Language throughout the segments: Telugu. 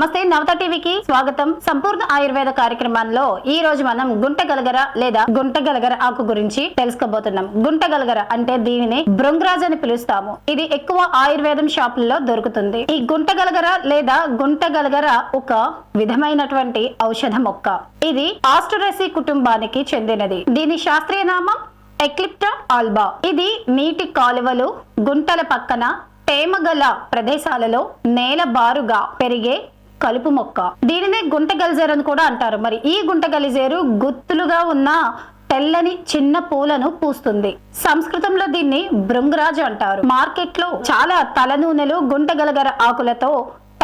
నమస్తే నవత టీవీకి స్వాగతం. సంపూర్ణ ఆయుర్వేద కార్యక్రమంలో ఈ రోజు మనం గుంటగలగర లేదా గుంటగలగర ఆకు గురించి తెలుసుకోబోతున్నాం. గుంటగలగర అంటే దీనిని భృంగరాజ్ అని పిలుస్తాము. ఇది ఎక్కువ ఆయుర్వేదం షాపుల్లో దొరుకుతుంది. ఈ గుంటగలగర లేదా గుంటగలగర ఒక విధమైనటువంటి ఔషధ మొక్క. ఇది ఆస్ట్రేసి కుటుంబానికి చెందినది. దీని శాస్త్రీయ నామం ఎక్లిప్టా ఆల్బా. ఇది నీటి కాలువలు, గుంటల పక్కన తేమగల ప్రదేశాలలో నేల బారుగా పెరిగే కలుపు మొక్క. దీనినే గుంట గలిజేరు అని కూడా అంటారు. మరి ఈ గుంట గలిజేరు గుత్తులుగా ఉన్న తెల్లని చిన్న పూలను పూస్తుంది. సంస్కృతంలో దీన్ని భృంగరాజ్ అంటారు. మార్కెట్ లో చాలా తల నూనెలు గుంట గలగర ఆకులతో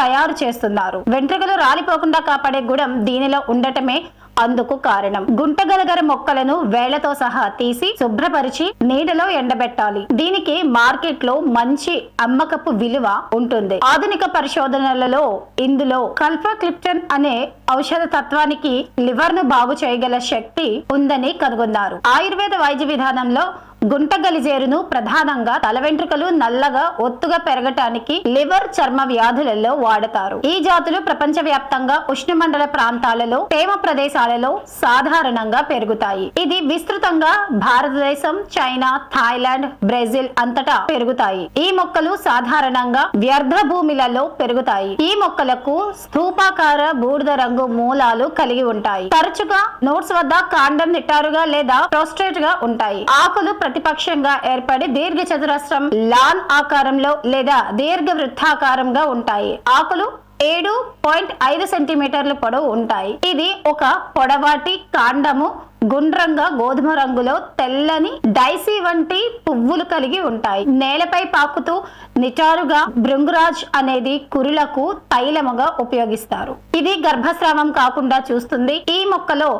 తయారు చేస్తున్నారు. వెంట్రుకలు రాలిపోకుండా కాపాడే గుణం దీనిలో ఉండటమే అందుకు కారణం. గుంటగలగర మొక్కలను వేళ్లతో సహా తీసి శుభ్రపరిచి నీడలో ఎండబెట్టాలి. దీనికి మార్కెట్ లో మంచి అమ్మకపు విలువ ఉంటుంది. ఆధునిక పరిశోధనలలో ఇందులో కల్ఫాక్లిప్టన్ అనే ఔషధ తత్వానికి లివర్ ను బాగు చేయగల శక్తి ఉందని కనుగొన్నారు. ఆయుర్వేద వైద్య విధానంలో గుంట గలిజేరును ప్రధానంగా తల వెంట్రుకలు నల్లగా ఒత్తుగా పెరగటానికి, లివర్ చర్మ వ్యాధులలో వాడతారు. ఈ జాతులు ప్రపంచవ్యాప్తంగా ఉష్ణమండల ప్రాంతాలలో తేమ ప్రదేశాలలో సాధారణంగా పెరుగుతాయి. ఇది విస్తృతంగా భారతదేశం, చైనా, థాయిలాండ్, బ్రెజిల్ అంతటా పెరుగుతాయి. ఈ మొక్కలు సాధారణంగా వ్యర్థ భూమిలలో పెరుగుతాయి. ఈ మొక్కలకు స్థూపాకార బూడిద రంగు మూలాలు కలిగి ఉంటాయి. తరచుగా నోట్స్ వద్ద కాండం నిటారుగా లేదా ప్రోస్ట్రేట్ గా ఉంటాయి. ఆకులు ప్రతిపక్షంగా ఏర్పడి దీర్ఘ చతురస్రం, లాన్ ఆకారంలో లేదా దీర్ఘ వృత్తాకారంగా ఉంటాయి. ఆకులు 7.5 సెంటీమీటర్ల పొడవు ఉంటాయి. ఇది ఒక పొడవాటి కాండము, గుండ్రంగా గోధుమ రంగులో తెల్లని డైసీ వంటి పువ్వులు కలిగి ఉంటాయి. నేలపై పాకుతూ నిటారుగా భృంగరాజ్ అనేది కురులకు తైలముగా ఉపయోగిస్తారు. ఇది గర్భస్రావం కాకుండా చూస్తుంది. ఈ మొక్కలో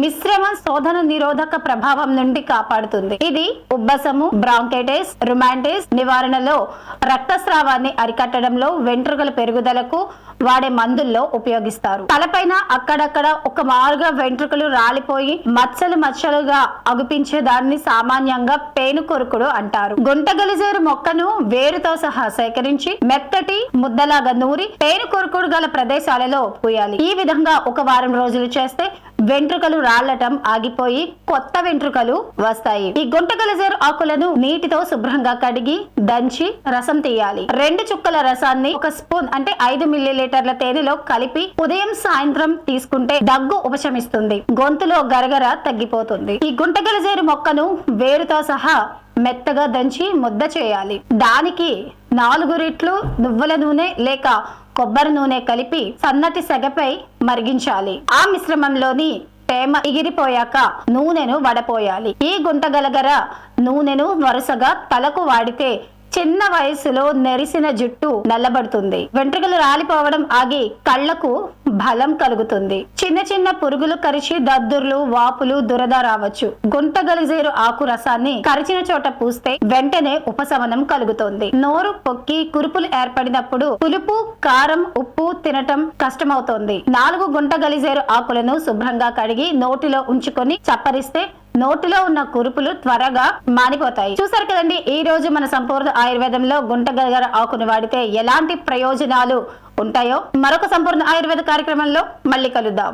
మిశ్రమ శోధన నిరోధక ప్రభావం నుండి కాపాడుతుంది. ఇది ఉబ్బసము, బ్రాంకైటిస్, రుమాటిస్ నివారణలో, రక్తస్రావాన్ని అరికట్టడంలో, వెంట్రుకల పెరుగుదలకు వాడే మందుల్లో ఉపయోగిస్తారు. తలపైన అక్కడక్కడ ఒక మారుగా వెంట్రుకలు రాలిపోయి మచ్చలుగా అగుపించే దాన్ని సామాన్యంగా పేను కొరుకుడు అంటారు. గుంట గలిజేరు మొక్కను వేరుతో సహా సేకరించి మెత్తటి ముద్దలాగా నూరి పేను కొరుకుడు గల ప్రదేశాలలో పూయాలి. ఈ విధంగా ఒక వారం రోజులు చేస్తే వెంట్రుకలు రాళ్లటం ఆగిపోయి కొత్త వెంట్రుకలు వస్తాయి. ఈ గుంట గలిజేరు ఆకులను నీటితో శుభ్రంగా కడిగి దంచి రసం తీయాలి. 2 చుక్కల రసాన్ని 1 స్పూన్ అంటే 5 మిల్లీలీటర్ల తేనెలో కలిపి ఉదయం సాయంత్రం తీసుకుంటే దగ్గు ఉపశమిస్తుంది. గొంతులో గరగర తగ్గిపోతుంది. ఈ గుంట గలిజేరు మొక్కను వేరుతో సహా మెత్తగా దంచి ముద్ద చేయాలి. దానికి 4 రెట్లు నువ్వుల నూనె లేక కొబ్బరి నూనె కలిపి సన్నటి సెగపై మరిగించాలి. ఆ మిశ్రమంలోని తేమ ఎగిరిపోయాక నూనెను వడపోయాలి. ఈ గుంటగలగర నూనెను వరుసగా తలకు వాడితే చిన్న వయసులో నెరిసిన జుట్టు నల్లబడుతుంది. వెంట్రుకలు రాలిపోవడం ఆగి కళ్లకు బలం కలుగుతుంది. చిన్న చిన్న పురుగులు కరిచి దద్దుర్లు, వాపులు, దురద రావచ్చు. గుంట గలిజేరు ఆకు రసాన్ని కరిచిన చోట పూస్తే వెంటనే ఉపశమనం కలుగుతుంది. నోరు పొక్కి కురుపులు ఏర్పడినప్పుడు పులుపు, కారం, ఉప్పు తినటం కష్టమవుతోంది. 4 గుంట గలిజేరు ఆకులను శుభ్రంగా కడిగి నోటిలో ఉంచుకొని చప్పరిస్తే నోటిలో ఉన్న కురుపులు త్వరగా మానిపోతాయి. చూసారు కదండి, ఈ రోజు మన సంపూర్ణ ఆయుర్వేదంలో గుంట గలగర ఆకును వాడితే ఎలాంటి ప్రయోజనాలు ఉంటాయో. మరొక సంపూర్ణ ఆయుర్వేద కార్యక్రమంలో మళ్ళీ కలుద్దాం.